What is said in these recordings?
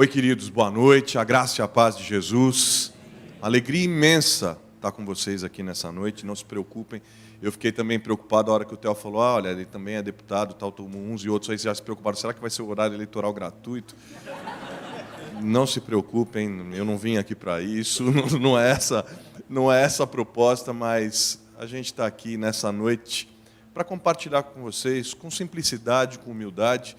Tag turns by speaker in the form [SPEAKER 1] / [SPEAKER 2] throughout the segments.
[SPEAKER 1] Oi, queridos, boa noite, a graça e a paz de Jesus. Alegria imensa estar com vocês aqui nessa noite, não se preocupem. Eu fiquei também preocupado a hora que o Theo falou, olha, ele também é deputado, tal, uns e outros aí já se preocuparam, será que vai ser o horário eleitoral gratuito? Não se preocupem, eu não vim aqui para isso, não é essa a proposta, mas a gente está aqui nessa noite para compartilhar com vocês, com simplicidade, com humildade,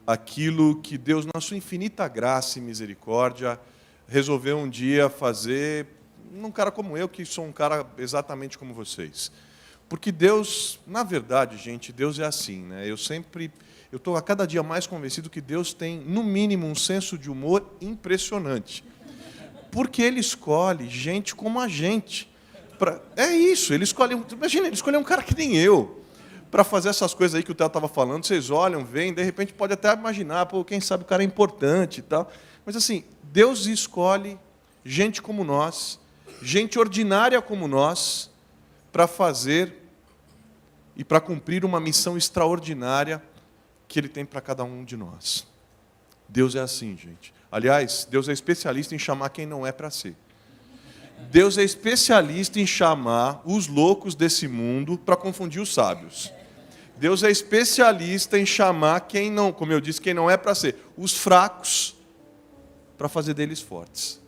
[SPEAKER 1] aquilo que Deus, na sua infinita graça e misericórdia, resolveu um dia fazer num cara como eu, que sou um cara exatamente como vocês. Porque Deus, na verdade, gente, Deus é assim, né? Eu estou a cada dia mais convencido que Deus tem, no mínimo, um senso de humor impressionante. Porque Ele escolhe gente como a gente. É isso, Ele escolhe, imagina, Ele escolheu um cara que nem eu, para fazer essas coisas aí que o Theo estava falando, vocês olham, veem, de repente pode até imaginar, pô, quem sabe o cara é importante e tal. Mas assim, Deus escolhe gente como nós, gente ordinária como nós, para fazer e para cumprir uma missão extraordinária que Ele tem para cada um de nós. Deus é assim, gente. Aliás, Deus é especialista em chamar quem não é para ser. Deus é especialista em chamar os loucos desse mundo para confundir os sábios. Deus é especialista em chamar quem não, como eu disse, quem não é para ser, os fracos, para fazer deles fortes.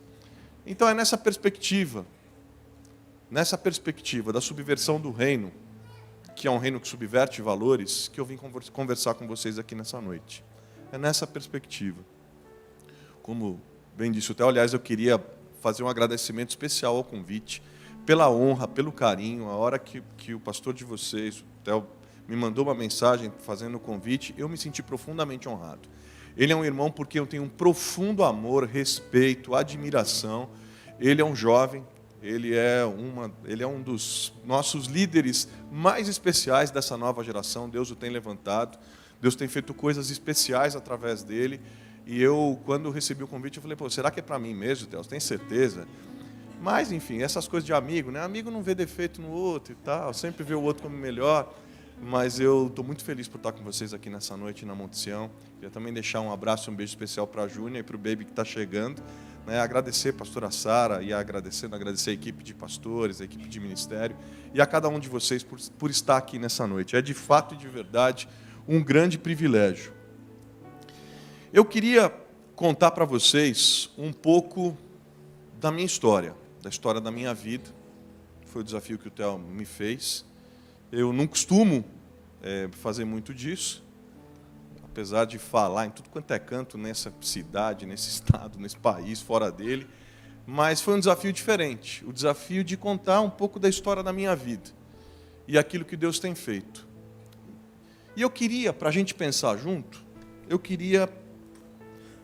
[SPEAKER 1] Então é nessa perspectiva da subversão do reino, que é um reino que subverte valores, que eu vim conversar com vocês aqui nessa noite. É nessa perspectiva. Como bem disse o Theo, aliás, eu queria fazer um agradecimento especial ao convite, pela honra, pelo carinho, a hora que o pastor de vocês, o Theo, me mandou uma mensagem fazendo o convite, eu me senti profundamente honrado. Ele é um irmão porque eu tenho um profundo amor, respeito, admiração. Ele é um jovem, ele é um dos nossos líderes mais especiais dessa nova geração. Deus o tem levantado, Deus tem feito coisas especiais através dele. E eu, quando recebi o convite, eu falei, pô, será que é para mim mesmo, Theo? Você tem certeza? Mas, enfim, essas coisas de amigo, né? Amigo não vê defeito no outro e tal, sempre vê o outro como melhor. Mas eu estou muito feliz por estar com vocês aqui nessa noite na Monte Sião. Queria também deixar um abraço e um beijo especial para a Júnia e para o Baby que está chegando. Né? Agradecer a pastora Sara e agradecer a equipe de pastores, a equipe de ministério e a cada um de vocês por estar aqui nessa noite. É de fato e de verdade um grande privilégio. Eu queria contar para vocês um pouco da minha história, da história da minha vida. Foi o desafio que o Theo me fez. Eu não costumo fazer muito disso, apesar de falar em tudo quanto é canto nessa cidade, nesse estado, nesse país, fora dele, mas foi um desafio diferente, o desafio de contar um pouco da história da minha vida e aquilo que Deus tem feito. E eu queria, para a gente pensar junto, eu queria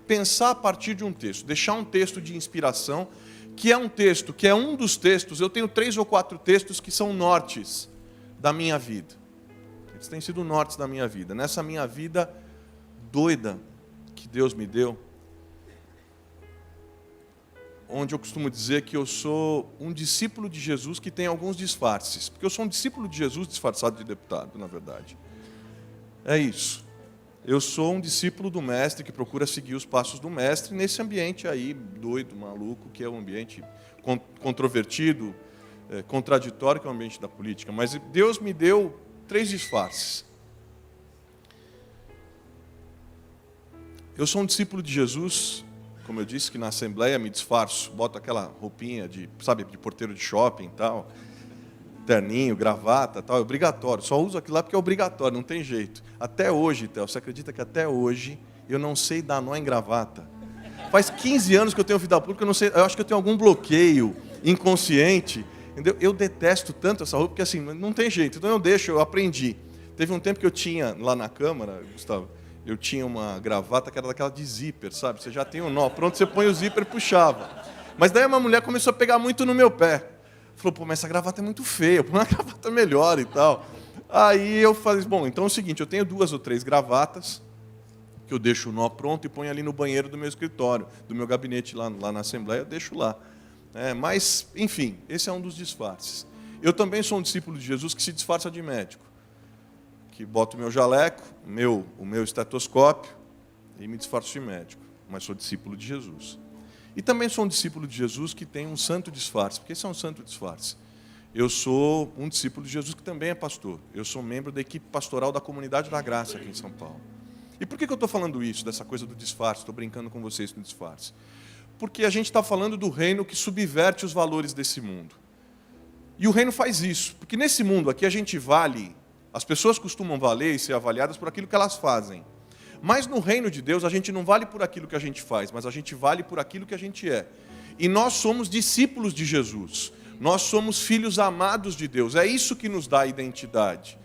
[SPEAKER 1] pensar a partir de um texto, deixar um texto de inspiração, que é um dos textos, eu tenho 3 ou 4 textos que são nortes da minha vida. Eles têm sido nortes da minha vida. Nessa minha vida doida que Deus me deu, onde eu costumo dizer que eu sou um discípulo de Jesus que tem alguns disfarces. Porque eu sou um discípulo de Jesus disfarçado de deputado, na verdade. É isso. Eu sou um discípulo do mestre que procura seguir os passos do mestre nesse ambiente aí doido, maluco, que é um ambiente controvertido, contraditório, que é o ambiente da política. Mas Deus me deu 3 disfarces. Eu sou um discípulo de Jesus, como eu disse, que na Assembleia me disfarço, boto aquela roupinha de porteiro de shopping e tal, terninho, gravata, tal, é obrigatório. Só uso aquilo lá porque é obrigatório, não tem jeito. Até hoje, Theo, você acredita que até hoje eu não sei dar nó em gravata? Faz 15 anos que eu tenho vida pública, eu acho que eu tenho algum bloqueio inconsciente. Entendeu? Eu detesto tanto essa roupa, porque assim, não tem jeito. Então eu aprendi. Teve um tempo que eu tinha, lá na Câmara, Gustavo, eu tinha uma gravata que era daquela de zíper, sabe? Você já tem um nó, pronto, você põe o zíper e puxava. Mas daí uma mulher começou a pegar muito no meu pé. Falou, pô, mas essa gravata é muito feia, põe uma gravata melhor e tal. Aí eu falei, bom, então é o seguinte, eu tenho 2 ou 3 gravatas, que eu deixo o nó pronto e ponho ali no banheiro do meu escritório, do meu gabinete lá na Assembleia, eu deixo lá. Mas, enfim, esse é um dos disfarces. Eu também sou um discípulo de Jesus que se disfarça de médico, que bota o meu jaleco, o meu estetoscópio e me disfarço de médico. mas sou discípulo de Jesus. E também sou um discípulo de Jesus que tem um santo disfarce, porque esse é um santo disfarce. Eu sou um discípulo de Jesus que também é pastor. Eu sou membro da equipe pastoral da Comunidade da Graça aqui em São Paulo. E por que eu estou falando isso, dessa coisa do disfarce? Estou brincando com vocês no disfarce. Porque a gente está falando do reino que subverte os valores desse mundo. E o reino faz isso, porque nesse mundo aqui a gente vale, as pessoas costumam valer e ser avaliadas por aquilo que elas fazem. Mas no reino de Deus a gente não vale por aquilo que a gente faz, mas a gente vale por aquilo que a gente é. E nós somos discípulos de Jesus. Nós somos filhos amados de Deus. É isso que nos dá identidade.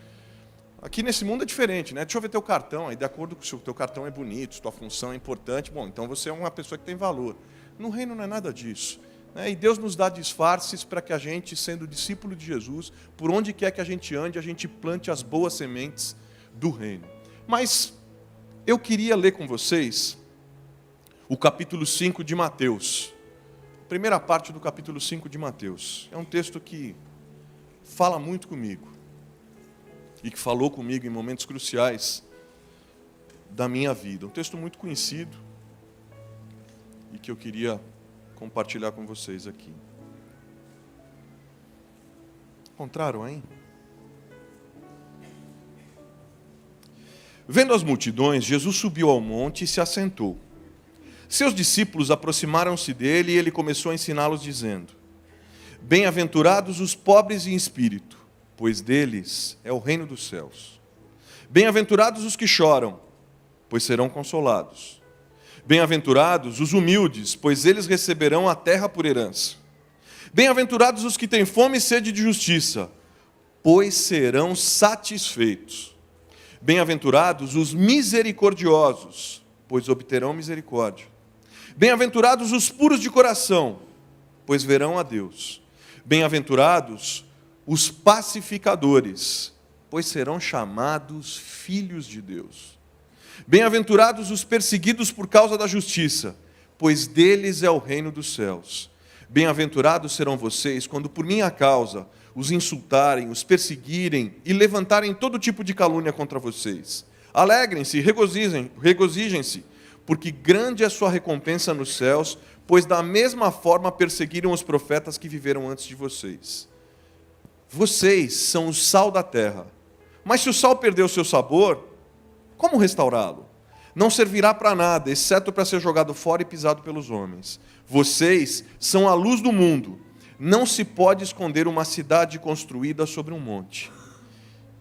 [SPEAKER 1] Aqui nesse mundo é diferente, né? Deixa eu ver teu cartão, aí de acordo com se o teu cartão é bonito, se tua função é importante, bom, então você é uma pessoa que tem valor. No reino não é nada disso. Né? E Deus nos dá disfarces para que a gente, sendo discípulo de Jesus, por onde quer que a gente ande, a gente plante as boas sementes do reino. Mas eu queria ler com vocês o capítulo 5 de Mateus. Primeira parte do capítulo 5 de Mateus. É um texto que fala muito comigo. E que falou comigo em momentos cruciais da minha vida. Um texto muito conhecido e que eu queria compartilhar com vocês aqui. Encontraram aí? Vendo as multidões, Jesus subiu ao monte e se assentou. Seus discípulos aproximaram-se dele e ele começou a ensiná-los, dizendo: Bem-aventurados os pobres em espírito, pois deles é o reino dos céus. Bem-aventurados os que choram, pois serão consolados. Bem-aventurados os humildes, pois eles receberão a terra por herança. Bem-aventurados os que têm fome e sede de justiça, pois serão satisfeitos. Bem-aventurados os misericordiosos, pois obterão misericórdia. Bem-aventurados os puros de coração, pois verão a Deus. Bem-aventurados os pacificadores, pois serão chamados filhos de Deus. Bem-aventurados os perseguidos por causa da justiça, pois deles é o reino dos céus. Bem-aventurados serão vocês quando por minha causa os insultarem, os perseguirem e levantarem todo tipo de calúnia contra vocês. Alegrem-se e regozijem-se, porque grande é a sua recompensa nos céus, pois da mesma forma perseguiram os profetas que viveram antes de vocês. Vocês são o sal da terra. Mas se o sal perder o seu sabor, como restaurá-lo? Não servirá para nada, exceto para ser jogado fora e pisado pelos homens. Vocês são a luz do mundo. Não se pode esconder uma cidade construída sobre um monte.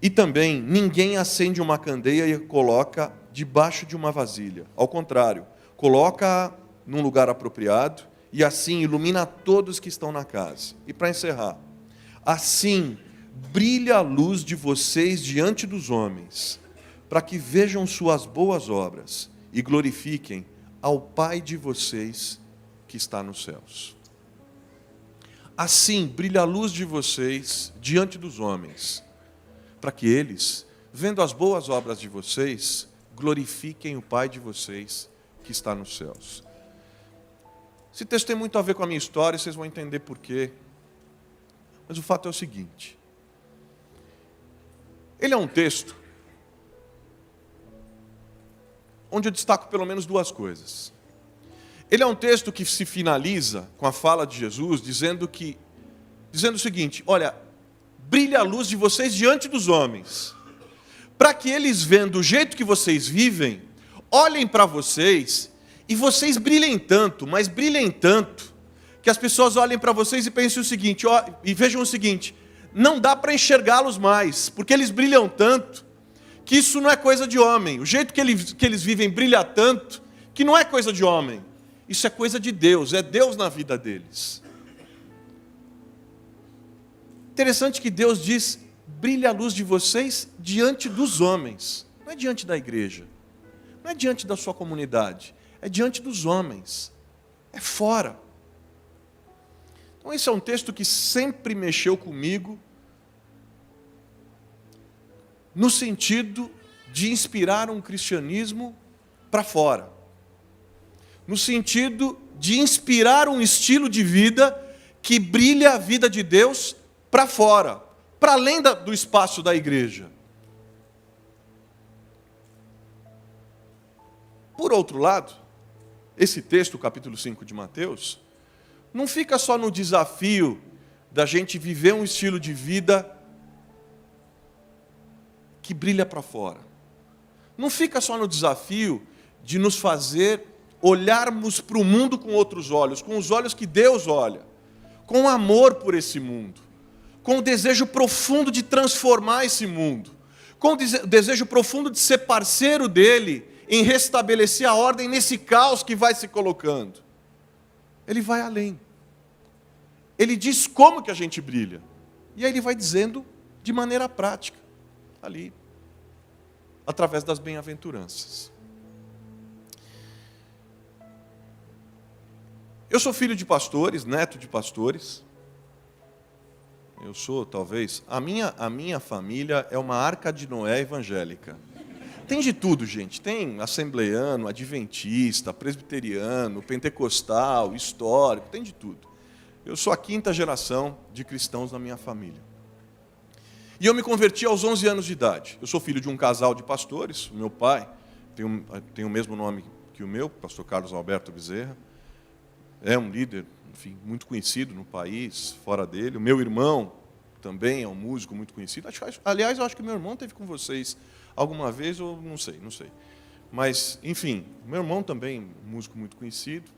[SPEAKER 1] E também, ninguém acende uma candeia e coloca debaixo de uma vasilha. Ao contrário, coloca-a num lugar apropriado e assim ilumina todos que estão na casa. E para encerrar, assim brilha a luz de vocês diante dos homens, para que vejam suas boas obras e glorifiquem ao Pai de vocês que está nos céus. Assim brilha a luz de vocês diante dos homens, para que eles, vendo as boas obras de vocês, glorifiquem o Pai de vocês que está nos céus. Esse texto tem muito a ver com a minha história, vocês vão entender por quê. Mas o fato é o seguinte: ele é um texto onde eu destaco pelo menos duas coisas. Ele é um texto que se finaliza com a fala de Jesus, dizendo o seguinte: olha, brilha a luz de vocês diante dos homens, para que eles, vendo o jeito que vocês vivem, olhem para vocês e vocês brilhem tanto, mas brilhem tanto, que as pessoas olhem para vocês e pensem o seguinte, e vejam o seguinte: não dá para enxergá-los mais, porque eles brilham tanto, que isso não é coisa de homem. O jeito que eles vivem brilha tanto, que não é coisa de homem. Isso é coisa de Deus, é Deus na vida deles. Interessante que Deus diz: brilha a luz de vocês diante dos homens. Não é diante da igreja, não é diante da sua comunidade, é diante dos homens, é fora. Então esse é um texto que sempre mexeu comigo, no sentido de inspirar um cristianismo para fora. No sentido de inspirar um estilo de vida que brilha a vida de Deus para fora, para além do espaço da igreja. Por outro lado, esse texto, capítulo 5 de Mateus, não fica só no desafio da gente viver um estilo de vida que brilha para fora. Não fica só no desafio de nos fazer olharmos para o mundo com outros olhos, com os olhos que Deus olha, com amor por esse mundo, com o desejo profundo de transformar esse mundo, com o desejo profundo de ser parceiro dele em restabelecer a ordem nesse caos que vai se colocando. Ele vai além. Ele diz como que a gente brilha. E aí ele vai dizendo de maneira prática, ali, através das bem-aventuranças. Eu sou filho de pastores, neto de pastores. Eu sou, talvez, a minha família é uma arca de Noé evangélica. Tem de tudo, gente. Tem assembleiano, adventista, presbiteriano, pentecostal, histórico, tem de tudo. Eu sou a 5ª geração de cristãos na minha família. E eu me converti aos 11 anos de idade. Eu sou filho de um casal de pastores. O meu pai tem o mesmo nome que o meu, pastor Carlos Alberto Bezerra. É um líder, enfim, muito conhecido no país, fora dele. O meu irmão também é um músico muito conhecido. Aliás, eu acho que meu irmão esteve com vocês alguma vez, ou não sei. Mas, enfim, meu irmão também um músico muito conhecido.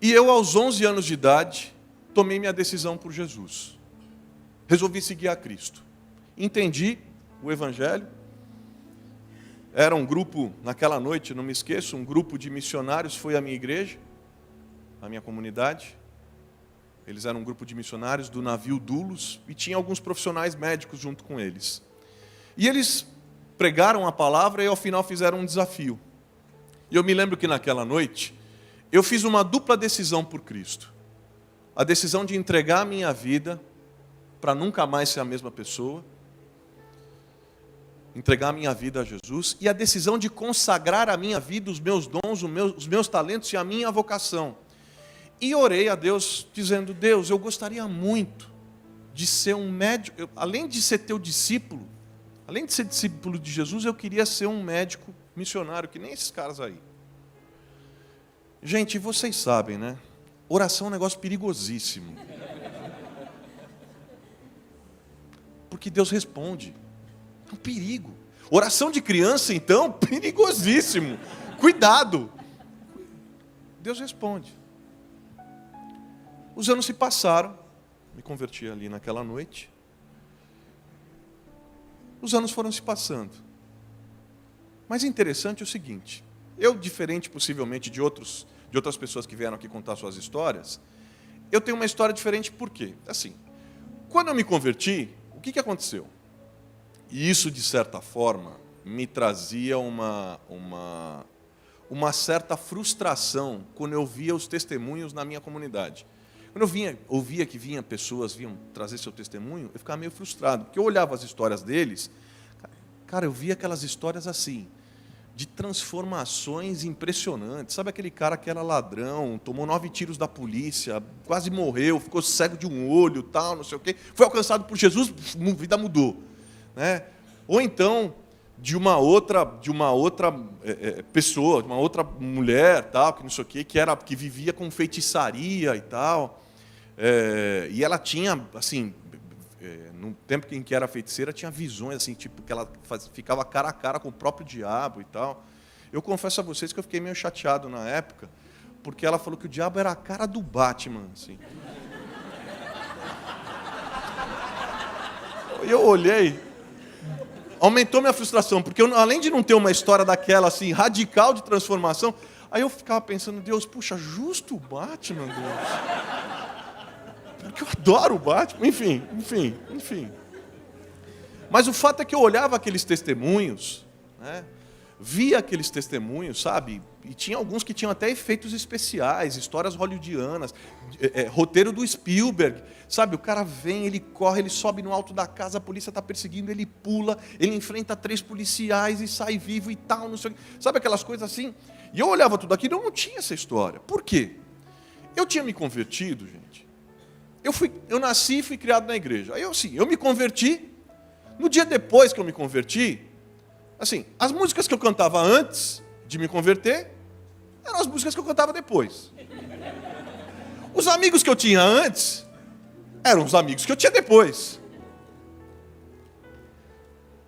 [SPEAKER 1] E eu, aos 11 anos de idade, tomei minha decisão por Jesus. Resolvi seguir a Cristo. Entendi o Evangelho. Era um grupo, naquela noite, não me esqueço, um grupo de missionários foi à minha igreja, à minha comunidade. Eles eram um grupo de missionários do navio Dulos e tinha alguns profissionais médicos junto com eles. E eles pregaram a palavra e ao final fizeram um desafio. E eu me lembro que naquela noite eu fiz uma dupla decisão por Cristo. A decisão de entregar a minha vida para nunca mais ser a mesma pessoa, entregar a minha vida a Jesus, e a decisão de consagrar a minha vida, os meus dons, os meus talentos e a minha vocação. E orei a Deus, dizendo: Deus, eu gostaria muito de ser um médico, além de ser teu discípulo, além de ser discípulo de Jesus, eu queria ser um médico missionário, que nem esses caras aí. Gente, vocês sabem, né? Oração é um negócio perigosíssimo. Porque Deus responde. É um perigo. Oração de criança, então, perigosíssimo. Cuidado. Deus responde. Os anos se passaram. Me converti ali naquela noite. Os anos foram se passando. Mas interessante é o seguinte. Eu, diferente possivelmente de outras pessoas que vieram aqui contar suas histórias, eu tenho uma história diferente por quê? Assim, quando eu me converti, o que aconteceu? E isso, de certa forma, me trazia uma certa frustração quando eu via os testemunhos na minha comunidade. Quando eu ouvia que pessoas vinham trazer seu testemunho, eu ficava meio frustrado, porque eu olhava as histórias deles, cara, eu via aquelas histórias assim, de transformações impressionantes. Sabe aquele cara que era ladrão, tomou 9 tiros da polícia, quase morreu, ficou cego de um olho, tal, não sei o quê, foi alcançado por Jesus, a vida mudou, né? Ou então de uma outra pessoa, de uma outra mulher, tal, que não sei o quê, que vivia com feitiçaria e tal, e ela tinha, assim, no tempo em que era feiticeira, tinha visões assim, tipo, que ela ficava cara a cara com o próprio diabo e tal. Eu confesso a vocês que eu fiquei meio chateado na época, porque ela falou que o diabo era a cara do Batman, assim. E eu olhei, aumentou minha frustração, porque eu, além de não ter uma história daquela assim, radical de transformação, aí eu ficava pensando: Deus, puxa, justo o Batman, Deus. Porque eu adoro o Batman, enfim. Mas o fato é que eu olhava aqueles testemunhos, né, via aqueles testemunhos, sabe? E tinha alguns que tinham até efeitos especiais, histórias hollywoodianas, roteiro do Spielberg, sabe? O cara vem, ele corre, ele sobe no alto da casa, a polícia está perseguindo, ele pula, ele enfrenta 3 policiais e sai vivo e tal, não sei o quê. Sabe aquelas coisas assim? E eu olhava tudo aquilo e eu não tinha essa história. Por quê? Eu tinha me convertido, gente. Eu nasci e fui criado na igreja. Aí eu me converti. No dia depois que eu me converti, assim, as músicas que eu cantava antes de me converter eram as músicas que eu cantava depois. Os amigos que eu tinha antes eram os amigos que eu tinha depois.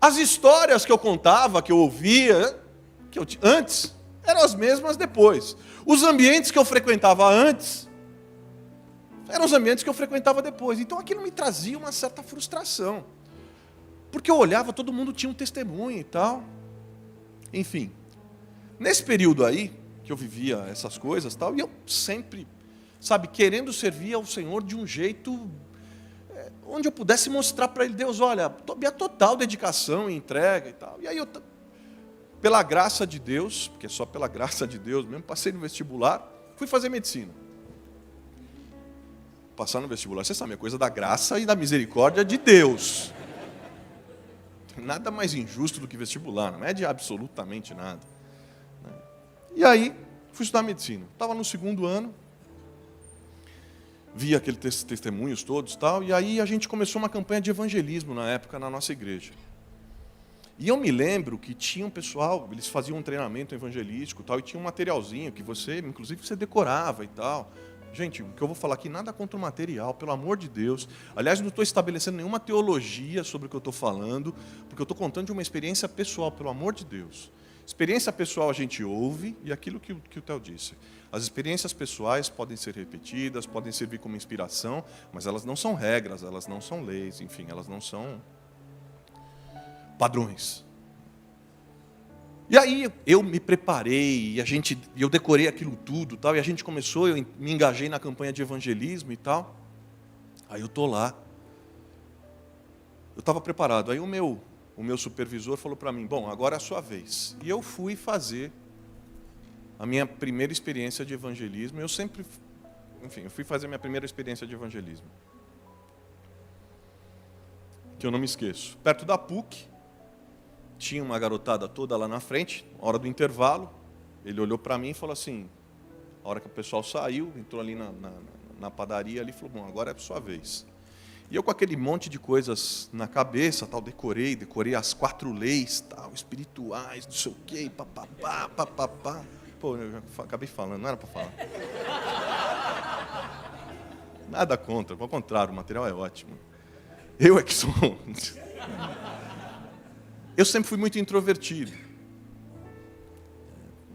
[SPEAKER 1] As histórias que eu contava, que eu ouvia, antes, eram as mesmas depois. Os ambientes que eu frequentava antes eram os ambientes que eu frequentava depois. Então aquilo me trazia uma certa frustração. Porque eu olhava, todo mundo tinha um testemunho e tal. Enfim, nesse período aí, que eu vivia essas coisas e tal, e eu sempre, querendo servir ao Senhor de um jeito onde eu pudesse mostrar para Ele, Deus, olha, minha total dedicação e entrega e tal. E aí eu, pela graça de Deus, porque é só pela graça de Deus mesmo, passei no vestibular, fui fazer medicina. Passar no vestibular, você sabe, é coisa da graça e da misericórdia de Deus. Nada mais injusto do que vestibular, não é de absolutamente nada. E aí, fui estudar medicina. Estava no segundo ano, vi aqueles testemunhos todos e tal, e aí a gente começou uma campanha de evangelismo na época na nossa igreja. E eu me lembro que tinha um pessoal, eles faziam um treinamento evangelístico e tal, e tinha um materialzinho que inclusive você decorava e tal. Gente, o que eu vou falar aqui, nada contra o material, pelo amor de Deus. Aliás, não estou estabelecendo nenhuma teologia sobre o que eu estou falando, porque eu estou contando de uma experiência pessoal, pelo amor de Deus. Experiência pessoal a gente ouve, e aquilo que o Theo disse. As experiências pessoais podem ser repetidas, podem servir como inspiração, mas elas não são regras, elas não são leis, enfim, elas não são padrões. E aí eu me preparei, eu decorei aquilo tudo, tal, e a gente começou, eu me engajei na campanha de evangelismo e tal. Aí eu estou lá. Eu estava preparado. Aí o meu supervisor falou para mim, bom, agora é a sua vez. E eu fui fazer a minha primeira experiência de evangelismo. Eu fui fazer a minha primeira experiência de evangelismo. Que eu não me esqueço. Perto da PUC, tinha uma garotada toda lá na frente, hora do intervalo, ele olhou para mim e falou assim, a hora que o pessoal saiu, entrou ali na padaria, ali, falou, bom, agora é a sua vez. E eu com aquele monte de coisas na cabeça, tal, decorei as 4 leis, tal, espirituais, não sei o quê, papapá, papapá. Pô, eu já acabei falando, não era para falar. Nada contra, ao contrário, o material é ótimo. Eu é que sou... Eu sempre fui muito introvertido,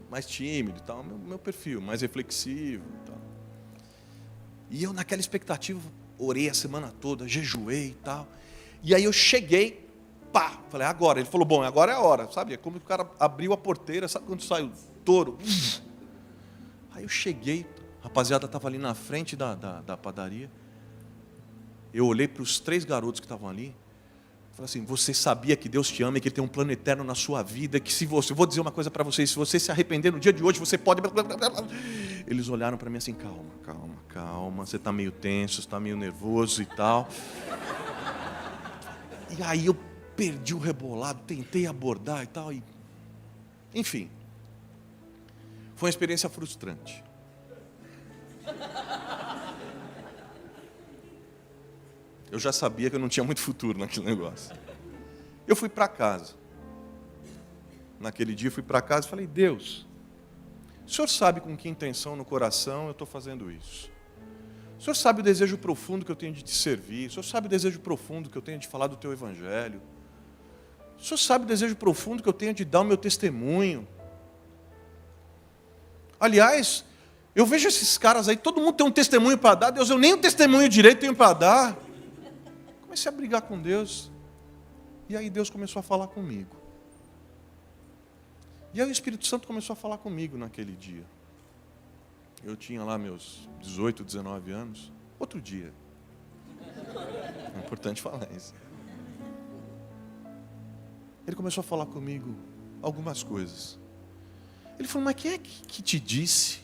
[SPEAKER 1] mais tímido e tal, meu perfil, mais reflexivo e tal. E eu naquela expectativa, orei a semana toda, jejuei e tal. E aí eu cheguei, falei, agora. Ele falou, bom, agora é a hora, sabe? É como o cara abriu a porteira, sabe quando sai o touro? Aí eu cheguei, a rapaziada estava ali na frente da padaria. Eu olhei para os 3 garotos que estavam ali. Falei assim, você sabia que Deus te ama e que Ele tem um plano eterno na sua vida, que eu vou dizer uma coisa para vocês, se você se arrepender no dia de hoje, você pode... Eles olharam para mim assim, calma, você está meio tenso, você está meio nervoso e tal. E aí eu perdi o rebolado, tentei abordar e tal, enfim. Foi uma experiência frustrante. Eu já sabia que eu não tinha muito futuro naquele negócio. Eu fui para casa. Naquele dia eu fui para casa e falei, Deus, o Senhor sabe com que intenção no coração eu estou fazendo isso. O Senhor sabe o desejo profundo que eu tenho de te servir. O Senhor sabe o desejo profundo que eu tenho de falar do teu evangelho. O Senhor sabe o desejo profundo que eu tenho de dar o meu testemunho. Aliás, eu vejo esses caras aí, todo mundo tem um testemunho para dar. Deus, eu nem um testemunho direito tenho para dar. Comecei a brigar com Deus. E aí Deus começou a falar comigo. E aí o Espírito Santo começou a falar comigo naquele dia. Eu tinha lá meus 18, 19 anos. Outro dia. É importante falar isso. Ele começou a falar comigo algumas coisas. Ele falou, mas quem é que te disse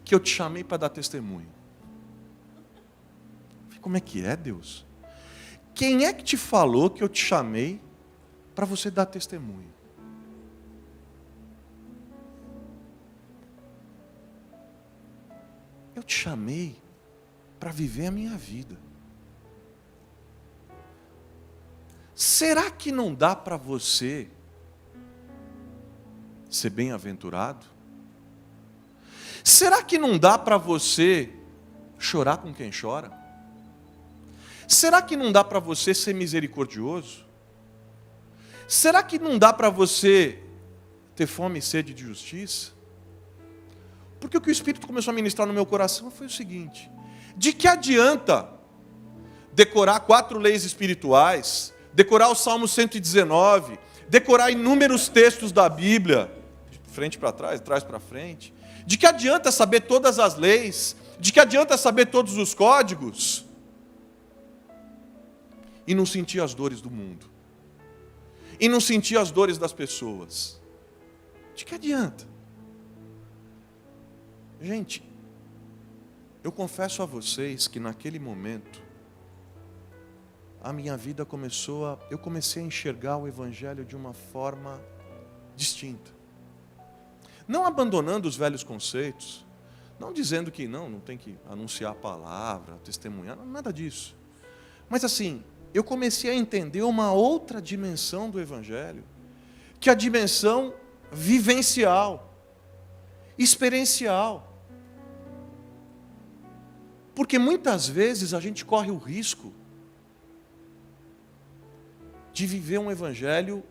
[SPEAKER 1] que eu te chamei para dar testemunho? Eu falei, como é que é, Deus? Quem é que te falou que eu te chamei para você dar testemunho? Eu te chamei para viver a minha vida. Será que não dá para você ser bem-aventurado? Será que não dá para você chorar com quem chora? Será que não dá para você ser misericordioso? Será que não dá para você ter fome e sede de justiça? Porque o que o Espírito começou a ministrar no meu coração foi o seguinte: de que adianta decorar 4 leis espirituais, decorar o Salmo 119, decorar inúmeros textos da Bíblia, de frente para trás, de trás para frente? De que adianta saber todas as leis? De que adianta saber todos os códigos? E não sentir as dores do mundo? E não sentir as dores das pessoas? De que adianta? Gente, eu confesso a vocês que naquele momento, a minha vida eu comecei a enxergar o Evangelho de uma forma distinta. Não abandonando os velhos conceitos, não dizendo que não tem que anunciar a palavra, testemunhar, nada disso. Mas assim, eu comecei a entender uma outra dimensão do Evangelho, que é a dimensão vivencial, experiencial. Porque muitas vezes a gente corre o risco de viver um Evangelho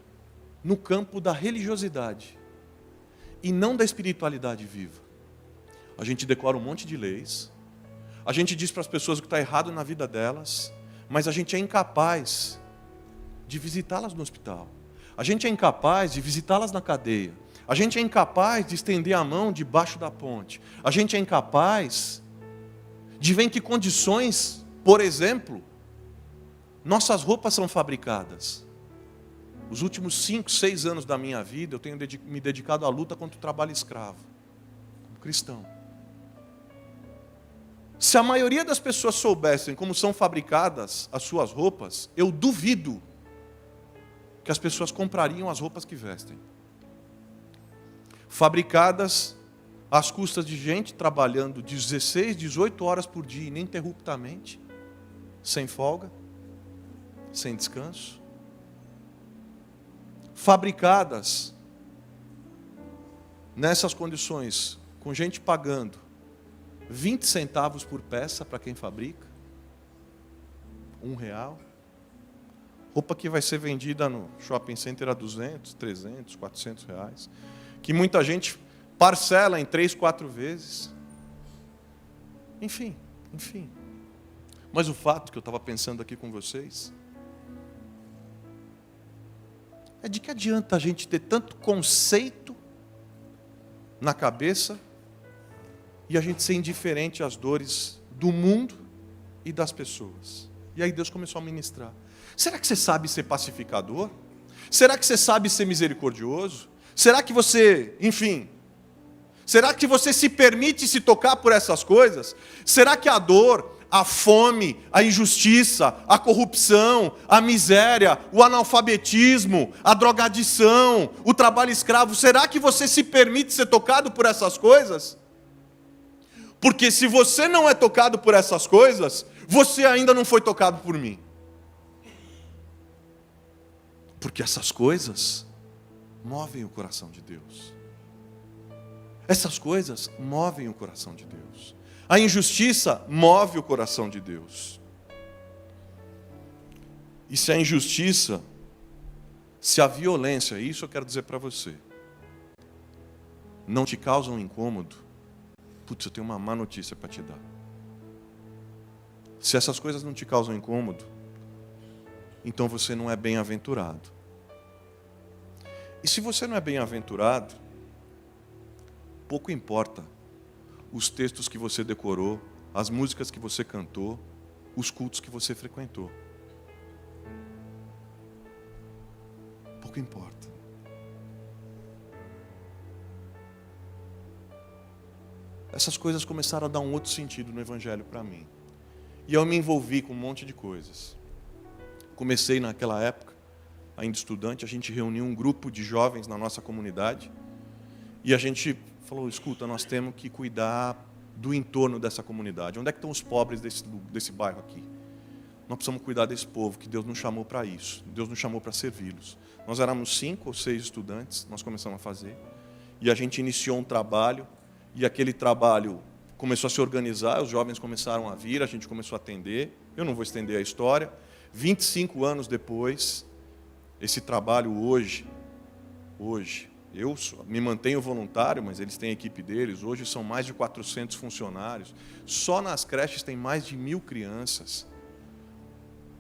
[SPEAKER 1] no campo da religiosidade e não da espiritualidade viva. A gente decora um monte de leis, a gente diz para as pessoas o que está errado na vida delas, mas a gente é incapaz de visitá-las no hospital. A gente é incapaz de visitá-las na cadeia. A gente é incapaz de estender a mão debaixo da ponte. A gente é incapaz de ver em que condições, por exemplo, nossas roupas são fabricadas. Os últimos 5, 6 anos da minha vida, eu tenho me dedicado à luta contra o trabalho escravo, como cristão. Se a maioria das pessoas soubessem como são fabricadas as suas roupas, eu duvido que as pessoas comprariam as roupas que vestem. Fabricadas às custas de gente trabalhando 16, 18 horas por dia, ininterruptamente, sem folga, sem descanso. Fabricadas nessas condições, com gente pagando 20 centavos por peça para quem fabrica, R$1. Roupa que vai ser vendida no shopping center a 200, 300, 400 reais, que muita gente parcela em 3, 4 vezes. Enfim. Mas o fato que eu estava pensando aqui com vocês é de que adianta a gente ter tanto conceito na cabeça e a gente ser indiferente às dores do mundo e das pessoas. E aí Deus começou a ministrar. Será que você sabe ser pacificador? Será que você sabe ser misericordioso? Será que você, será que você se permite se tocar por essas coisas? Será que a dor, a fome, a injustiça, a corrupção, a miséria, o analfabetismo, a drogadição, o trabalho escravo, será que você se permite ser tocado por essas coisas? Porque se você não é tocado por essas coisas, você ainda não foi tocado por mim. Porque essas coisas movem o coração de Deus. Essas coisas movem o coração de Deus. A injustiça move o coração de Deus. E se a injustiça, se a violência, isso eu quero dizer para você, não te causa um incômodo, eu tenho uma má notícia para te dar. Se essas coisas não te causam incômodo, então você não é bem-aventurado. E se você não é bem-aventurado, pouco importa os textos que você decorou, as músicas que você cantou, os cultos que você frequentou. Pouco importa. Essas coisas começaram a dar um outro sentido no Evangelho para mim. E eu me envolvi com um monte de coisas. Comecei naquela época, ainda estudante, a gente reuniu um grupo de jovens na nossa comunidade e a gente falou, escuta, nós temos que cuidar do entorno dessa comunidade. Onde é que estão os pobres desse bairro aqui? Nós precisamos cuidar desse povo, que Deus nos chamou para isso. Deus nos chamou para servi-los. Nós éramos 5 ou 6 estudantes, nós começamos a fazer. E a gente iniciou um trabalho, E aquele trabalho começou a se organizar, os jovens começaram a vir, a gente começou a atender. Eu não vou estender a história. 25 anos depois, esse trabalho hoje, eu me mantenho voluntário, mas eles têm a equipe deles. Hoje são mais de 400 funcionários. Só nas creches tem mais de 1.000 crianças.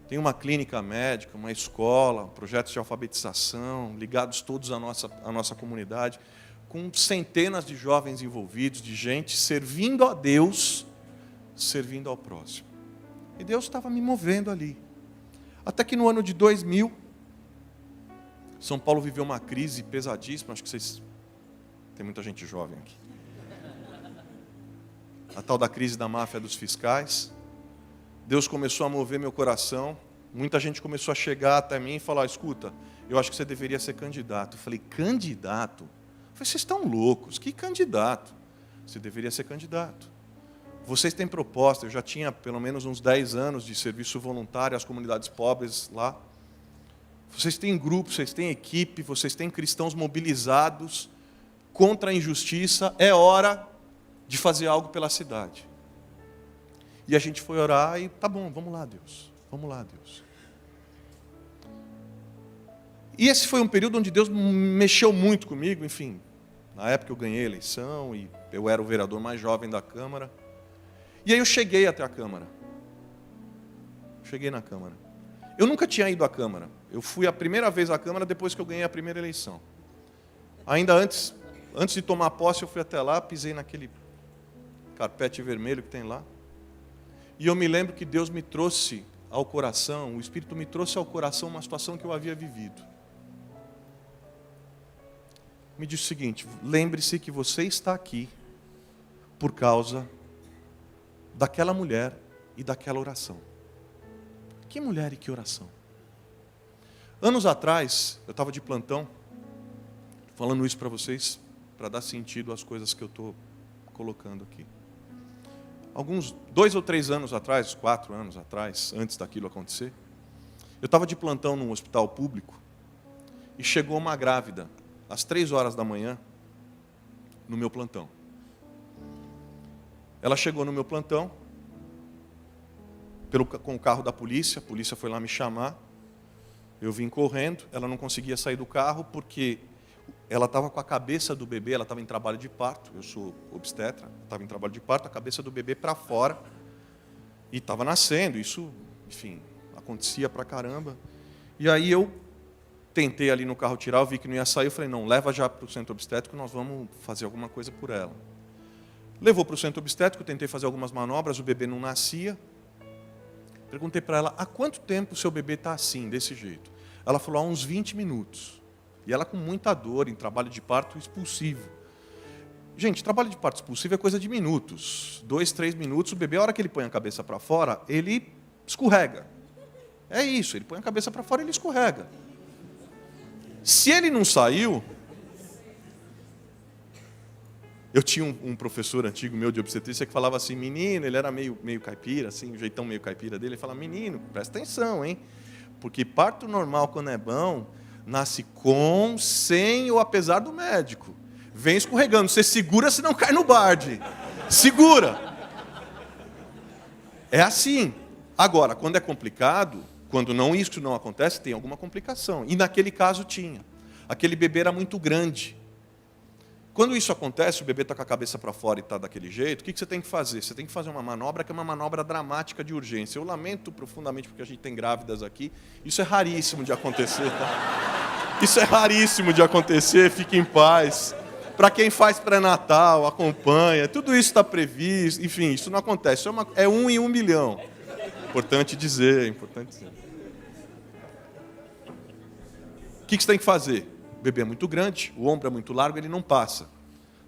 [SPEAKER 1] Tem uma clínica médica, uma escola, projetos de alfabetização, ligados todos à nossa comunidade, com centenas de jovens envolvidos, de gente servindo a Deus, servindo ao próximo. E Deus estava me movendo ali. Até que no ano de 2000, São Paulo viveu uma crise pesadíssima, acho que vocês... Tem muita gente jovem aqui. A tal da crise da máfia dos fiscais. Deus começou a mover meu coração. Muita gente começou a chegar até mim e falar, escuta, eu acho que você deveria ser candidato. Eu falei, candidato? Eu falei, vocês estão loucos, que candidato? Você deveria ser candidato. Vocês têm proposta, eu já tinha pelo menos uns 10 anos de serviço voluntário às comunidades pobres lá. Vocês têm grupo, vocês têm equipe, vocês têm cristãos mobilizados contra a injustiça, é hora de fazer algo pela cidade. E a gente foi orar e, tá bom, vamos lá, Deus. Vamos lá, Deus. E esse foi um período onde Deus mexeu muito comigo, enfim. Na época eu ganhei a eleição e eu era o vereador mais jovem da Câmara. E aí eu cheguei até a Câmara. Cheguei na Câmara. Eu nunca tinha ido à Câmara. Eu fui a primeira vez à Câmara depois que eu ganhei a primeira eleição. Ainda antes de tomar posse, eu fui até lá, pisei naquele carpete vermelho que tem lá. E eu me lembro que Deus me trouxe ao coração, o Espírito me trouxe ao coração uma situação que eu havia vivido. Me disse o seguinte, lembre-se que você está aqui por causa daquela mulher e daquela oração. Que mulher e que oração? Anos atrás, eu estava de plantão, falando isso para vocês, para dar sentido às coisas que eu estou colocando aqui. Alguns 2 ou 3 anos atrás, 4 anos atrás, antes daquilo acontecer, eu estava de plantão num hospital público e chegou uma grávida, às 3 horas da manhã, no meu plantão. Ela chegou no meu plantão, com o carro da polícia, a polícia foi lá me chamar, eu vim correndo, ela não conseguia sair do carro porque ela estava com a cabeça do bebê, ela estava em trabalho de parto, eu sou obstetra, estava em trabalho de parto, a cabeça do bebê para fora, e estava nascendo, isso, enfim, acontecia pra caramba. E aí eu tentei ali no carro tirar, eu vi que não ia sair, eu falei, não, leva já para o centro obstétrico, nós vamos fazer alguma coisa por ela. Levou para o centro obstétrico, tentei fazer algumas manobras, o bebê não nascia. Perguntei para ela, há quanto tempo o seu bebê está assim, desse jeito? Ela falou, há uns 20 minutos. E ela com muita dor, em trabalho de parto expulsivo. Gente, trabalho de parto expulsivo é coisa de minutos. 2, 3 minutos, o bebê, a hora que ele põe a cabeça para fora, ele escorrega. É isso, ele põe a cabeça para fora e ele escorrega. Se ele não saiu... Eu tinha um professor antigo meu de obstetrícia que falava assim, menino, ele era meio caipira, assim, o jeitão meio caipira dele, ele falava, menino, presta atenção, hein? Porque parto normal, quando é bom, nasce com, sem ou apesar do médico. Vem escorregando, você segura, senão cai no barde. Segura! É assim. Agora, quando é complicado, quando isso não acontece, tem alguma complicação. E naquele caso tinha. Aquele bebê era muito grande. Quando isso acontece, o bebê está com a cabeça para fora e está daquele jeito, o que você tem que fazer? Você tem que fazer uma manobra que é uma manobra dramática de urgência. Eu lamento profundamente porque a gente tem grávidas aqui. Isso é raríssimo de acontecer, tá? Isso é raríssimo de acontecer, fique em paz. Para quem faz pré-natal, acompanha, tudo isso está previsto. Enfim, isso não acontece. É 1 em 1 milhão. Importante dizer, importante dizer. O que você tem que fazer? O bebê é muito grande, o ombro é muito largo, ele não passa.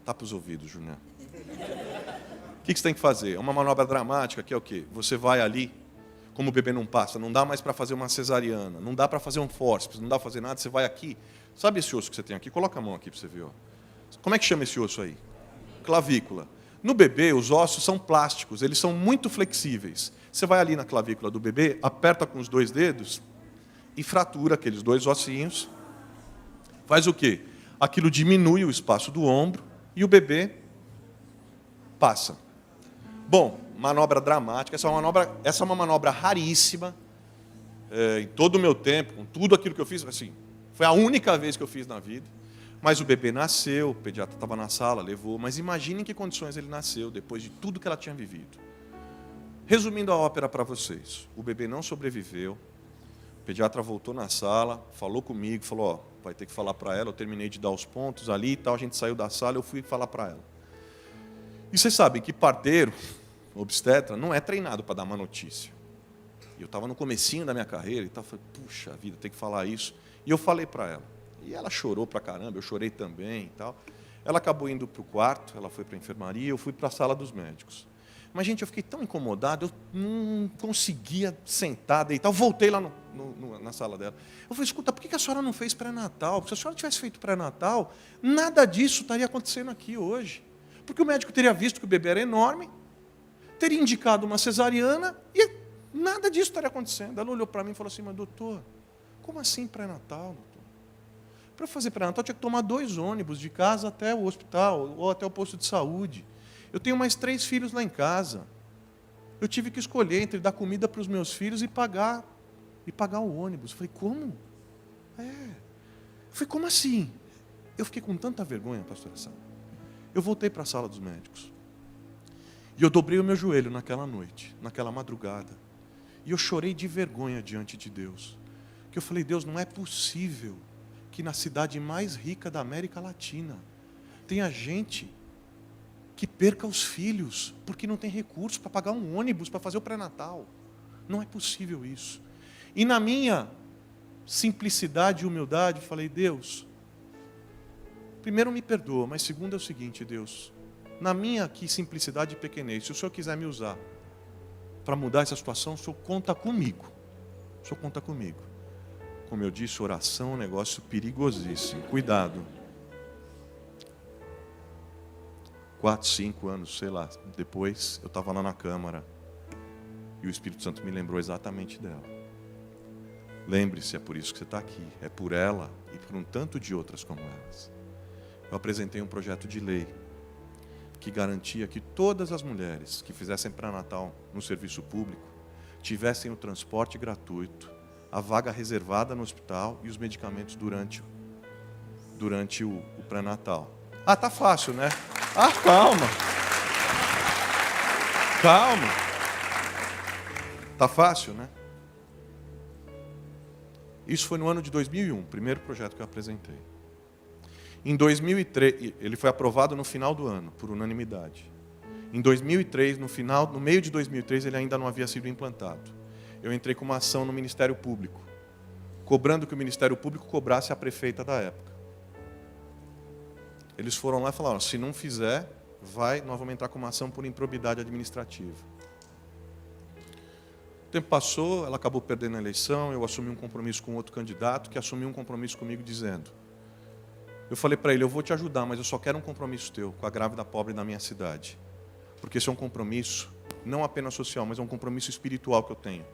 [SPEAKER 1] Tapa os ouvidos, Júnior. O que você tem que fazer? É uma manobra dramática, que é o quê? Você vai ali, como o bebê não passa, não dá mais para fazer uma cesariana, não dá para fazer um fórceps, não dá para fazer nada, você vai aqui. Sabe esse osso que você tem aqui? Coloca a mão aqui para você ver. Ó. Como é que chama esse osso aí? Clavícula. No bebê, os ossos são plásticos, eles são muito flexíveis. Você vai ali na clavícula do bebê, aperta com os 2 dedos e fratura aqueles 2 ossinhos. Faz o quê? Aquilo diminui o espaço do ombro e o bebê Passa. Bom, manobra dramática. Essa é uma manobra raríssima. Em todo o meu tempo, com tudo aquilo que eu fiz, assim, foi a única vez que eu fiz na vida. Mas o bebê nasceu, o pediatra estava na sala, levou. Mas imaginem em que condições ele nasceu, depois de tudo que ela tinha vivido. Resumindo a ópera para vocês, o bebê não sobreviveu. O pediatra voltou na sala, falou comigo, falou, vai ter que falar para ela. Eu terminei de dar os pontos ali e tal, a gente saiu da sala, eu fui falar para ela. E vocês sabem que parteiro, obstetra, não é treinado para dar uma notícia. E eu estava no comecinho da minha carreira e tal, falei, puxa vida, tem que falar isso. E eu falei para ela. E ela chorou para caramba, eu chorei também e tal. Ela acabou indo para o quarto, ela foi para a enfermaria, eu fui para a sala dos médicos. Mas, gente, eu fiquei tão incomodado, eu não conseguia sentar, deitar. Eu voltei lá na sala dela. Eu falei, escuta, por que a senhora não fez pré-natal? Se a senhora tivesse feito pré-natal, nada disso estaria acontecendo aqui hoje. Porque o médico teria visto que o bebê era enorme, teria indicado uma cesariana e nada disso estaria acontecendo. Ela olhou para mim e falou assim, mas doutor, como assim pré-natal, doutor? Para fazer pré-natal, eu tinha que tomar 2 ônibus de casa até o hospital ou até o posto de saúde. Eu tenho mais 3 filhos lá em casa. Eu tive que escolher entre dar comida para os meus filhos e pagar o ônibus. Eu falei, como? Eu falei, como assim? Eu fiquei com tanta vergonha, pastora Sara. Eu voltei para a sala dos médicos. E eu dobrei o meu joelho naquela noite, naquela madrugada. E eu chorei de vergonha diante de Deus. Porque eu falei, Deus, não é possível que na cidade mais rica da América Latina tenha gente que perca os filhos porque não tem recurso para pagar um ônibus para fazer o pré-natal. Não é possível isso. E na minha simplicidade e humildade, falei, Deus, primeiro me perdoa, mas segundo é o seguinte, Deus, na minha aqui simplicidade e pequenez, se o Senhor quiser me usar para mudar essa situação, o Senhor conta comigo. O Senhor conta comigo. Como eu disse, oração é um negócio perigosíssimo. Cuidado. 4, 5 anos, sei lá, depois eu estava lá na Câmara e o Espírito Santo me lembrou exatamente dela. Lembre-se, é por isso que você está aqui, é por ela e por um tanto de outras como elas. Eu apresentei um projeto de lei que garantia que todas as mulheres que fizessem pré-natal no serviço público tivessem o transporte gratuito, a vaga reservada no hospital e os medicamentos durante o pré-natal. Ah, tá fácil, né? Ah, calma. Calma. Tá fácil, né? Isso foi no ano de 2001, primeiro projeto que eu apresentei. Em 2003, ele foi aprovado no final do ano, por unanimidade. Em 2003, no meio de 2003, ele ainda não havia sido implantado. Eu entrei com uma ação no Ministério Público, cobrando que o Ministério Público cobrasse a prefeita da época. Eles foram lá e falaram, se não fizer, nós vamos entrar com uma ação por improbidade administrativa. O tempo passou, ela acabou perdendo a eleição, eu assumi um compromisso com outro candidato, que assumiu um compromisso comigo dizendo, eu falei para ele, eu vou te ajudar, mas eu só quero um compromisso teu com a grávida pobre da minha cidade. Porque esse é um compromisso, não apenas social, mas é um compromisso espiritual que eu tenho.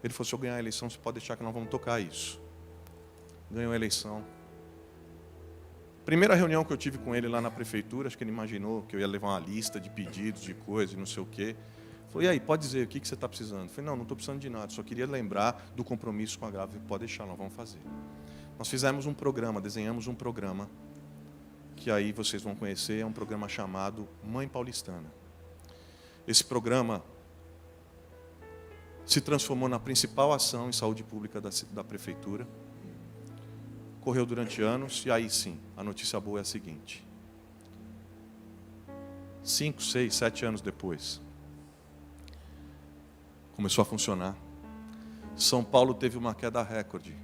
[SPEAKER 1] Ele falou, se eu ganhar a eleição, você pode deixar que nós vamos tocar isso. Ganhou a eleição. Primeira reunião que eu tive com ele lá na prefeitura, acho que ele imaginou que eu ia levar uma lista de pedidos, de coisas, não sei o quê. Falei, e aí, pode dizer, o que você está precisando? Eu falei, não estou precisando de nada, só queria lembrar do compromisso com a grávida. Pode deixar, nós vamos fazer. Nós fizemos um programa, desenhamos um programa, que aí vocês vão conhecer, é um programa chamado Mãe Paulistana. Esse programa se transformou na principal ação em saúde pública da prefeitura. Correu durante anos, e aí sim, a notícia boa é a seguinte. 5, 6, 7 anos depois, começou a funcionar. São Paulo teve uma queda recorde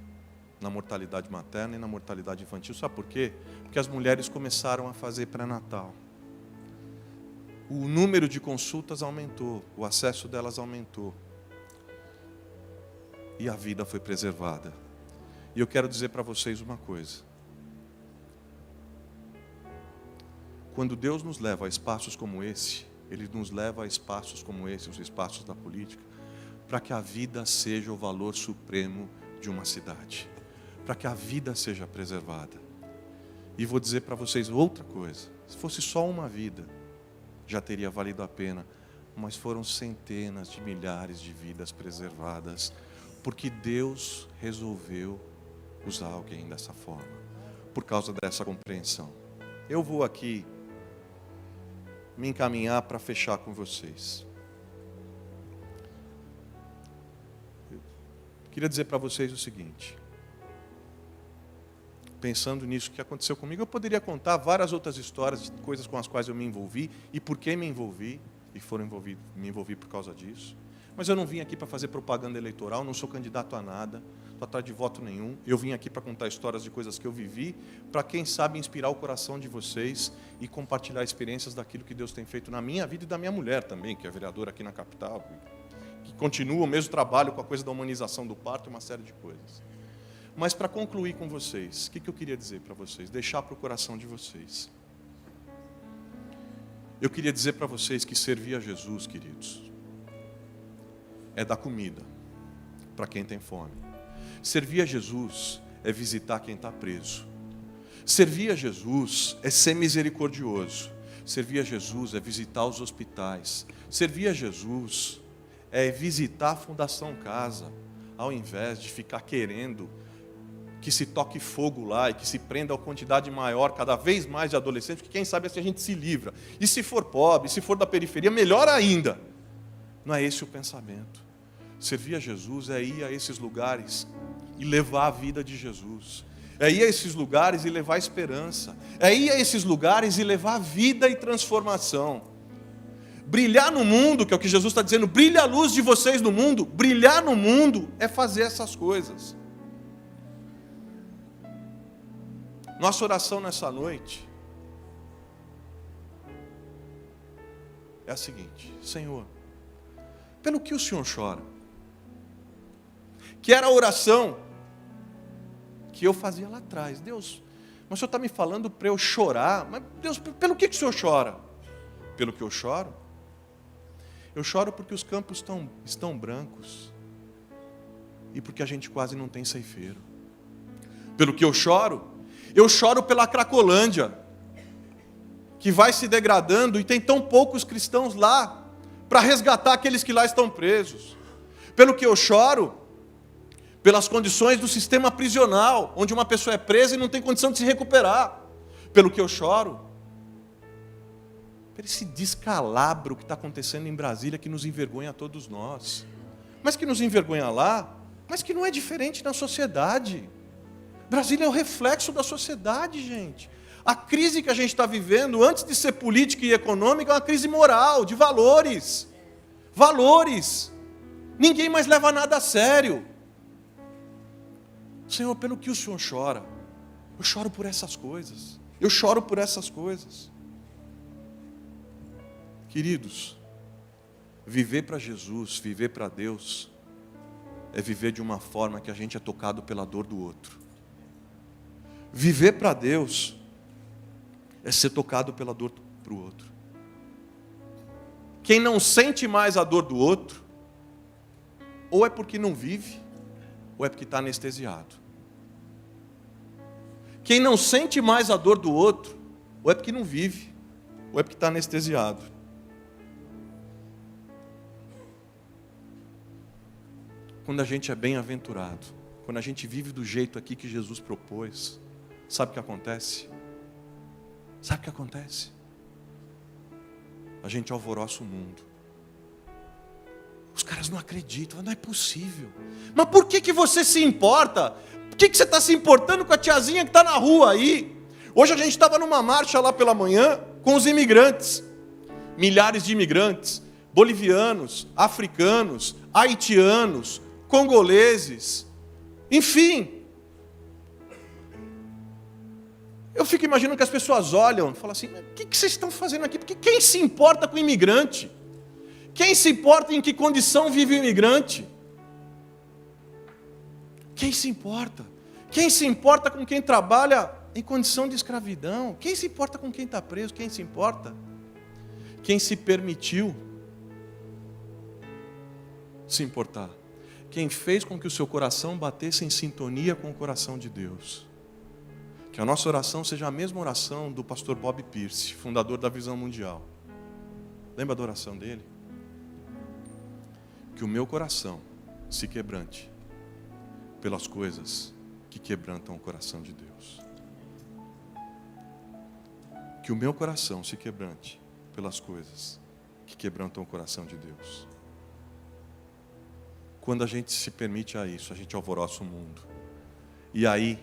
[SPEAKER 1] na mortalidade materna e na mortalidade infantil. Sabe por quê? Porque as mulheres começaram a fazer pré-natal. O número de consultas aumentou, o acesso delas aumentou. E a vida foi preservada. E eu quero dizer para vocês uma coisa. Quando Deus nos leva a espaços como esse, Ele nos leva a espaços como esse, os espaços da política, para que a vida seja o valor supremo de uma cidade. Para que a vida seja preservada. E vou dizer para vocês outra coisa. Se fosse só uma vida, já teria valido a pena. Mas foram centenas de milhares de vidas preservadas, porque Deus resolveu usar alguém dessa forma, por causa dessa compreensão. Eu vou aqui me encaminhar para fechar com vocês. Eu queria dizer para vocês o seguinte. Pensando nisso que aconteceu comigo, eu poderia contar várias outras histórias de coisas com as quais eu me envolvi e por que me envolvi, me envolvi por causa disso. Mas eu não vim aqui para fazer propaganda eleitoral, não sou candidato a nada, não estou atrás de voto nenhum. Eu vim aqui para contar histórias de coisas que eu vivi, para quem sabe inspirar o coração de vocês e compartilhar experiências daquilo que Deus tem feito na minha vida e da minha mulher também, que é vereadora aqui na capital, que continua o mesmo trabalho com a coisa da humanização do parto e uma série de coisas. Mas para concluir com vocês, o que eu queria dizer para vocês? Deixar para o coração de vocês. Eu queria dizer para vocês que servir a Jesus, queridos, é dar comida para quem tem fome. Servir a Jesus é visitar quem está preso. Servir a Jesus é ser misericordioso. Servir a Jesus é visitar os hospitais. Servir a Jesus é visitar a Fundação Casa, ao invés de ficar querendo que se toque fogo lá e que se prenda a quantidade maior, cada vez mais de adolescentes, porque quem sabe assim a gente se livra. E se for pobre, se for da periferia, melhor ainda. Não é esse o pensamento. Servir a Jesus é ir a esses lugares e levar a vida de Jesus. É ir a esses lugares e levar esperança. É ir a esses lugares e levar vida e transformação. Brilhar no mundo, que é o que Jesus está dizendo, brilha a luz de vocês no mundo. Brilhar no mundo é fazer essas coisas. Nossa oração nessa noite é a seguinte: Senhor, pelo que o Senhor chora? Que era a oração que eu fazia lá atrás. Deus, mas o Senhor está me falando para eu chorar. Mas Deus, pelo que o Senhor chora? Pelo que eu choro? Eu choro porque os campos estão brancos e porque a gente quase não tem ceifeiro. Pelo que eu choro? Eu choro pela Cracolândia, que vai se degradando e tem tão poucos cristãos lá para resgatar aqueles que lá estão presos. Pelo que eu choro? Pelas condições do sistema prisional, onde uma pessoa é presa e não tem condição de se recuperar. Pelo que eu choro? Por esse descalabro que está acontecendo em Brasília, que nos envergonha a todos nós. Mas que nos envergonha lá, mas que não é diferente na sociedade. Brasília é o reflexo da sociedade, gente. A crise que a gente está vivendo, antes de ser política e econômica, é uma crise moral, de valores. Valores. Ninguém mais leva nada a sério. Senhor, pelo que o Senhor chora? Eu choro por essas coisas. Eu choro por essas coisas. Queridos, viver para Jesus, viver para Deus, é viver de uma forma que a gente é tocado pela dor do outro. Viver para Deus é ser tocado pela dor para o outro. Quem não sente mais a dor do outro, ou é porque não vive, ou é porque está anestesiado. Quem não sente mais a dor do outro, ou é porque não vive, ou é porque está anestesiado. Quando a gente é bem-aventurado, quando a gente vive do jeito aqui que Jesus propôs, sabe o que acontece? Sabe o que acontece? A gente alvoroça o mundo. Os caras não acreditam, não é possível. Mas por que você se importa? Por que você está se importando com a tiazinha que está na rua aí? Hoje a gente estava numa marcha lá pela manhã com os imigrantes. Milhares de imigrantes, bolivianos, africanos, haitianos, congoleses, enfim. Eu fico imaginando que as pessoas olham e falam assim: o que vocês estão fazendo aqui? Porque quem se importa com o imigrante? Quem se importa em que condição vive o imigrante? Quem se importa? Quem se importa com quem trabalha em condição de escravidão? Quem se importa com quem está preso? Quem se importa? Quem se permitiu se importar? Quem fez com que o seu coração batesse em sintonia com o coração de Deus? Que a nossa oração seja a mesma oração do pastor Bob Pierce, fundador da Visão Mundial. Lembra da oração dele? Que o meu coração se quebrante pelas coisas que quebrantam o coração de Deus. Que o meu coração se quebrante pelas coisas que quebrantam o coração de Deus. Quando a gente se permite a isso, a gente alvoroça o mundo. E aí,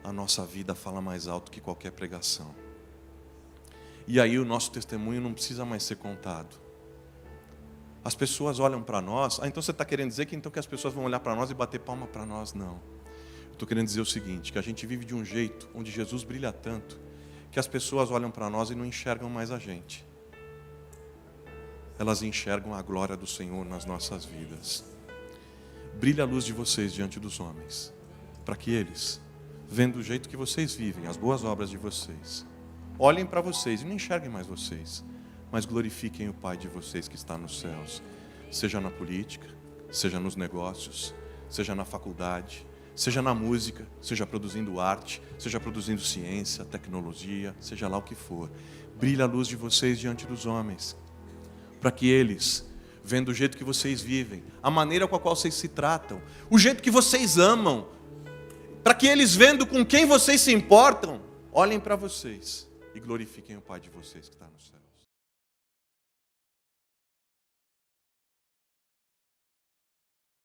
[SPEAKER 1] a nossa vida fala mais alto que qualquer pregação. E aí o nosso testemunho não precisa mais ser contado. As pessoas olham para nós. Então você está querendo dizer que as pessoas vão olhar para nós e bater palma para nós? Não. Estou querendo dizer o seguinte, que a gente vive de um jeito onde Jesus brilha tanto, que as pessoas olham para nós e não enxergam mais a gente. Elas enxergam a glória do Senhor nas nossas vidas. Brilha a luz de vocês diante dos homens, para que eles, vendo o jeito que vocês vivem, as boas obras de vocês, olhem para vocês e não enxerguem mais vocês, mas glorifiquem o Pai de vocês que está nos céus, seja na política, seja nos negócios, seja na faculdade, seja na música, seja produzindo arte, seja produzindo ciência, tecnologia, seja lá o que for. Brilha a luz de vocês diante dos homens, para que eles, vendo o jeito que vocês vivem, a maneira com a qual vocês se tratam, o jeito que vocês amam, para que eles, vendo com quem vocês se importam, olhem para vocês e glorifiquem o Pai de vocês que está no céu.